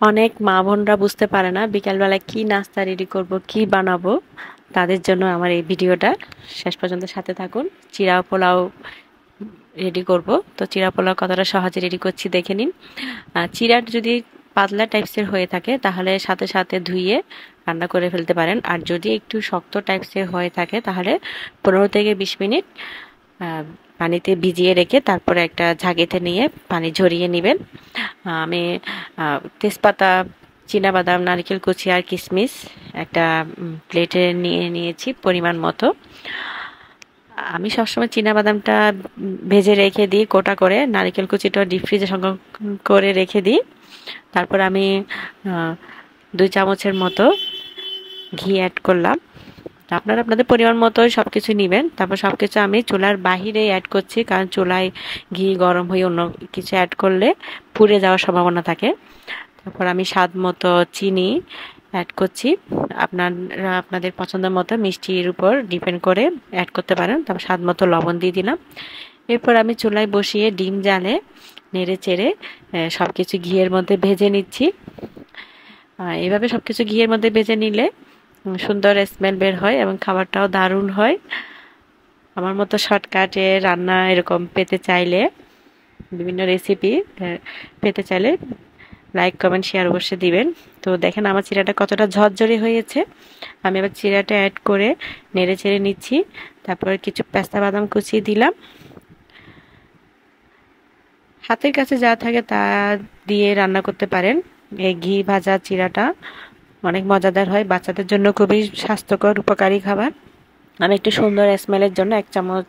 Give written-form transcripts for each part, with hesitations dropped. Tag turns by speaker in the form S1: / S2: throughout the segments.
S1: অনেক মা বোনরা বুঝতে পারে না বিকালবেলায় কি নাস্তা রেডি করব, কি বানাবো। তাদের জন্য আমার এই ভিডিওটা, শেষ পর্যন্ত সাথে থাকুন। চিড়া পোলাও রেডি করব। তো চিড়া পোলাও কতটা সহজে রেডি করছি দেখে নিন। চিড়া যদি পাতলা টাইপসের হয়ে থাকে তাহলে সাথে সাথে ধুয়ে রান্না করে ফেলতে পারেন, আর যদি একটু শক্ত টাইপসের হয়ে থাকে তাহলে 15 থেকে 20 মিনিট পানিতে ভিজিয়ে রেখে তারপরে একটা ঝাঁকিতে নিয়ে পানি ঝরিয়ে নেবেন। আমি তেজপাতা, বাদাম, নারকেল কুচি আর কিশমিশ একটা প্লেটে নিয়ে নিয়েছি পরিমাণ মতো। আমি সবসময় বাদামটা ভেজে রেখে দিই কোটা করে, নারকেল কুচিটা ডিপ ফ্রিজে সংরক্ষণ করে রেখে দিই। তারপর আমি 2 চামচের মতো ঘি অ্যাড করলাম। আপনারা আপনাদের পরিমাণ মতো সব কিছু নেবেন। তারপর সব কিছু আমি চুলার বাহিরেই অ্যাড করছি, কারণ চুলায় ঘি গরম হয়ে অন্য কিছু অ্যাড করলে পুড়ে যাওয়ার সম্ভাবনা থাকে। তারপর আমি স্বাদ মতো চিনি অ্যাড করছি। আপনারা আপনাদের পছন্দ মতো মিষ্টির উপর ডিপেন্ড করে অ্যাড করতে পারেন। তারপর স্বাদ মতো লবণ দিয়ে দিলাম। এরপর আমি চুলায় বসিয়ে ডিম জ্বালে নেড়ে চেড়ে সব কিছু ঘিয়ের মধ্যে ভেজে নিচ্ছি। এইভাবে সব কিছু ঘিয়ের মধ্যে ভেজে নিলে সুন্দর স্মেল বের হয় এবং খাবারটাও দারুণ হয়। আমার মতো শর্টকাটে রান্না এরকম পেতে চাইলে, বিভিন্ন রেসিপি পেতে চাইলে লাইক কমেন্ট শেয়ার অবশ্যই দিবেন। তো দেখেন আমার চিড়াটা কতটা ঝরঝরে হয়েছে। আমি আবার চিড়াটা অ্যাড করে নেড়ে চেড়ে নিচ্ছি। তারপরে কিছু পেস্তা বাদাম কুচিয়ে দিলাম। হাতের কাছে যা থাকে তা দিয়ে রান্না করতে পারেন। এই ঘি ভাজা চিড়াটা অনেক মজাদার হয়, বাচ্চাদের জন্য খুবই স্বাস্থ্যকর উপকারী খাবার। আমি একটু সুন্দর স্মেলের জন্য 1 চামচ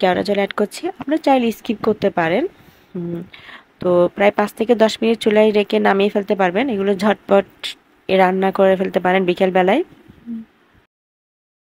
S1: কেওড়া জল অ্যাড করছি। আপনারা চাইলে স্কিপ করতে পারেন। তো প্রায় 5 থেকে 10 মিনিট চুলায় রেখে নামিয়ে ফেলতে পারবেন। এগুলো ঝটপট রান্না করে ফেলতে পারেন বিকেল বেলায়।